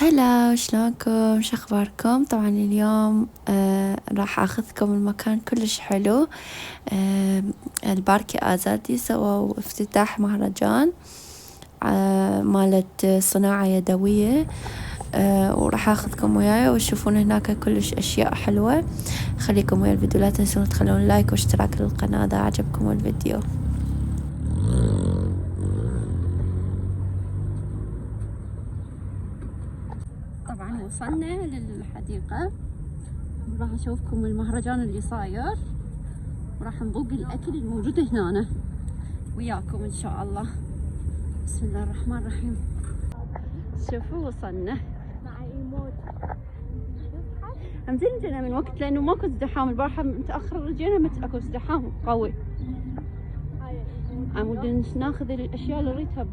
هلا، شلونكم؟ شو اخباركم؟ طبعا اليوم راح اخذكم المكان كلش حلو. الباركي ازادي سووا افتتاح مهرجان مالت صناعة يدوية. وراح اخذكم وياي وتشوفون هناك كلش اشياء حلوة. خليكم ويا الفيديو، لا تنسون تخلون لايك واشتراك للقناة اذا عجبكم الفيديو. طبعا وصلنا للحديقة، راح اشوفكم المهرجان اللي صاير وراح نذوق الاكل الموجود هنا وياكم ان شاء الله. بسم الله الرحمن الرحيم. شوفوا وصلنا. همزين جينا من وقت لانه ماكو ازدحام، البارحة متأخر جينا اكو ازدحام قوي. عمود ناخذ الاشياء اللي نريدها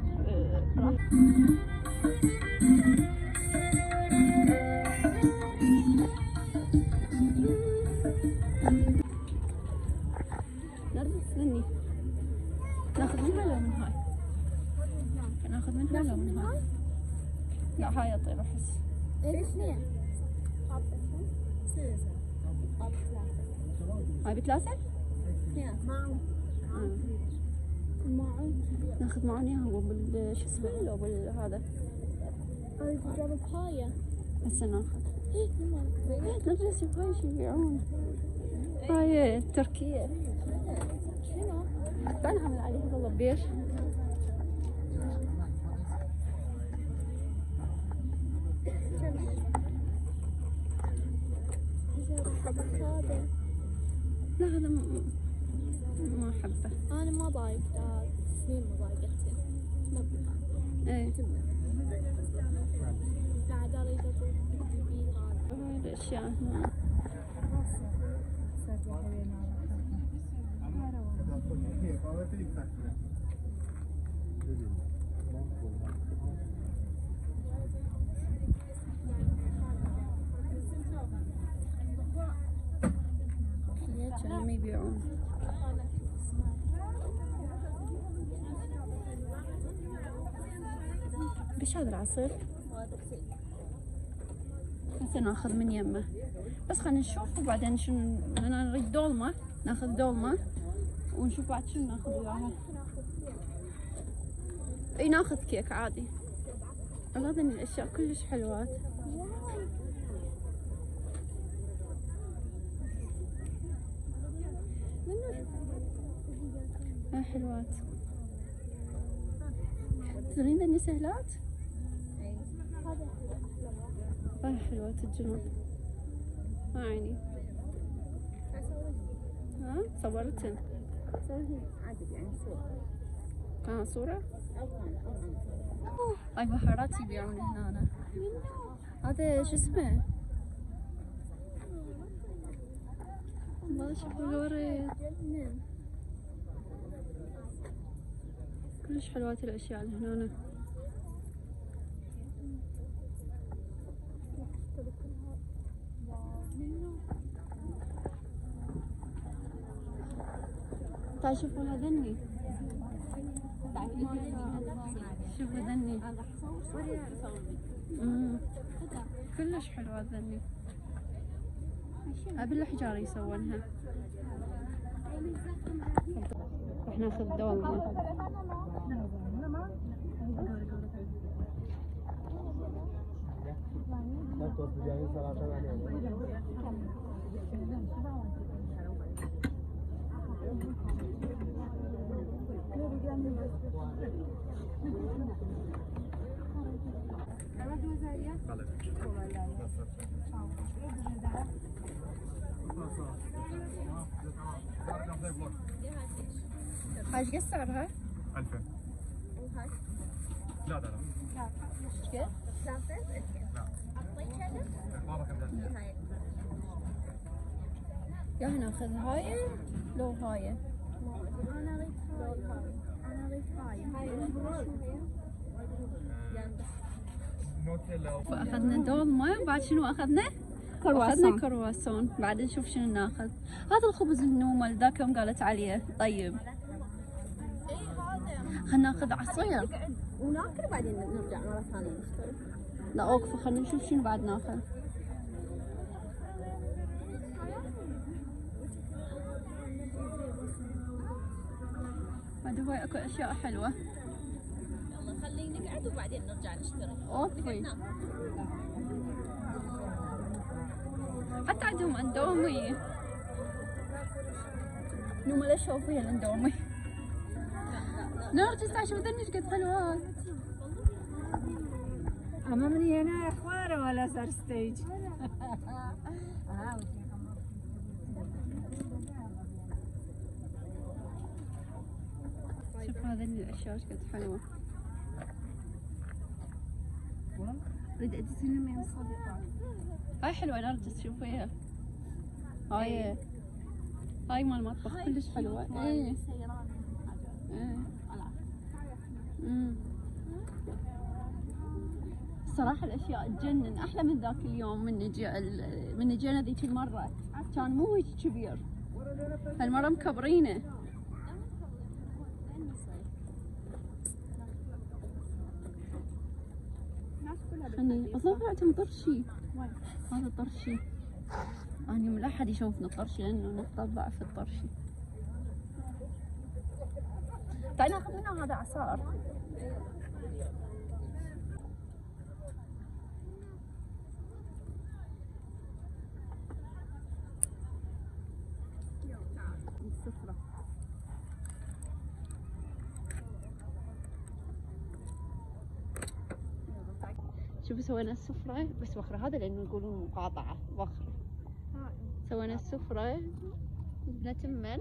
استني، ناخذ منها ولا من هاي؟ ناخذ منها ولا من هاي؟ لا هاي اطيب احس. هاي بثلاثة؟ ناخذ معاني هو شو اسمه لو بالهذا. جرب هاي هسه ناخذ. ندرس هاي شو يبيعون. هاي تركية. شنو؟ تعال نعمل عليها والله بيش. لا هذا ما احبه. انا ما ضايق سنين ما ضايقتني. ايه بعد اريد اطوف هاي الاشياء هنا. كانوا يبيعون. بش هذا العصير؟ هسه ناخذ من يمه، بس خلينا نشوف وبعدين شنو. انا نريد دولمة، ناخذ دولمة ونشوف بعد شنو ناخذ وياها. اي ناخذ كيك عادي. هذا الاشياء كلش حلوات. هاي حلوات. تدرين اني سهلات؟ هاي حلوات الجنوب. ها عيني. ها صورتن. عادي يعني صورة. ها صورة؟ هاي بهارات يبيعون هنا. هذا شو اسمه؟ الله شوفوا الورد. كلش حلوات الاشياء اللي هنا. تعال شوفوا هذني. شوفوا ذني. كلش حلوة ذني. بالحجار يسوونها. راح ناخذ دولمة. هاي ايش قد سعرها؟ 2000. وهاي لا لا لا ايش قد؟ 3 لا اعطيك هذا؟ ما بكمل. هاي يا ناخذ هاي لو هاي. انا اريد هاي. انا اريد هاي نوتيلا. فاخذنا دولمة وبعد شنو اخذنا؟ اخذنا كرواسون. بعد نشوف شنو ناخذ. هذا الخبز النوم مال ذاك يوم قالت عليه طيب. اي هذا خلنا ناخذ عصير وناكل بعدين نرجع مرة ثانية نشتري. لا اوقفوا خلينا نشوف شنو بعد ناخذ. بعد هواي اكو اشياء حلوة. يلا خلينا نقعد وبعدين نرجع نشتري. اوكي. حتى عندهم اندومي. نوم لا شوفي الاندومي. نرجس تعال شوف ذني قد حلوات. أما من هنا يا إخوانه ولا صار ستيج. شوف هذه الأشياء ايش قد حلوة. اريد ادزين من الصدق. هاي حلوة نرجس شوفيها. هاي مال مطبخ كلش حلوة. ايه. صراحة الأشياء تجنن أحلى من ذاك اليوم من جينا ذيك المرة كان مو هيك كبير. هالمرة مكبرينه. خلني أظن عندهم طرشي. هذا طرشي. أنا لا أحد يشوفنا طرشي لأنه نطلع في الطرشي. تعال ناخذ منه هذا عصار. السفرة. شوفوا سوينا السفرة بس وخرة هذا لأنه يقولون مقاطعة وخرة. سوينا السفرة جبنا تمن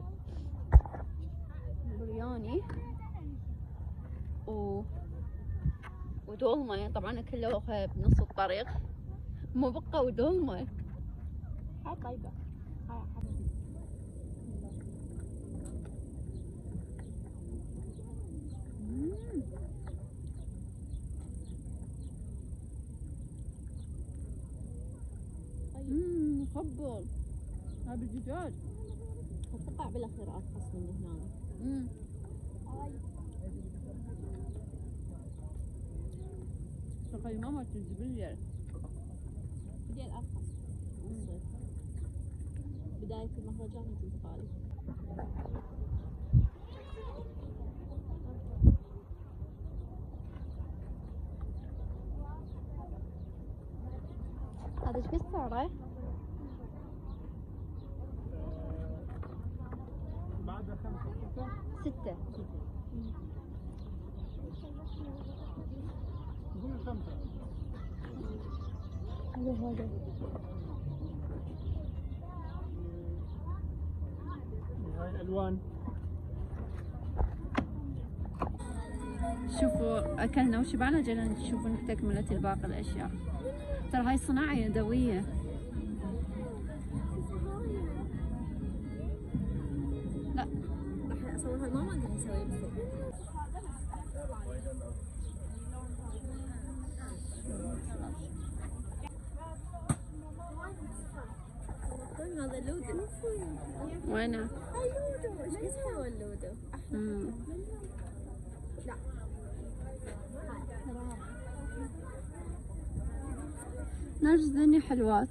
برياني ودولمة. طبعا أكلوها بنص الطريق مو بقى ودولمة. هاي طيبة. هاي حبيبي. مفضل. هذا بالدجاج. اتوقع بالاخير ارخص من هنا. تخيل ماما تنزل بدي ارخص بالصيف. بداية المهرجان تنتقالي. هذا ايش قد سعره؟ بعد 5 6. قول 5. هذا هاي الالوان. شوفوا اكلنا وشبعنا جينا نشوف تكملة الباقي الاشياء. ترى هاي صناعة يدوية. لا راح اصورها لماما قاعد نسوي بالصيف. هذا اللودو. وينه؟ اللودو ايش اسمه اللودو؟ لا نرجس ذني حلوات.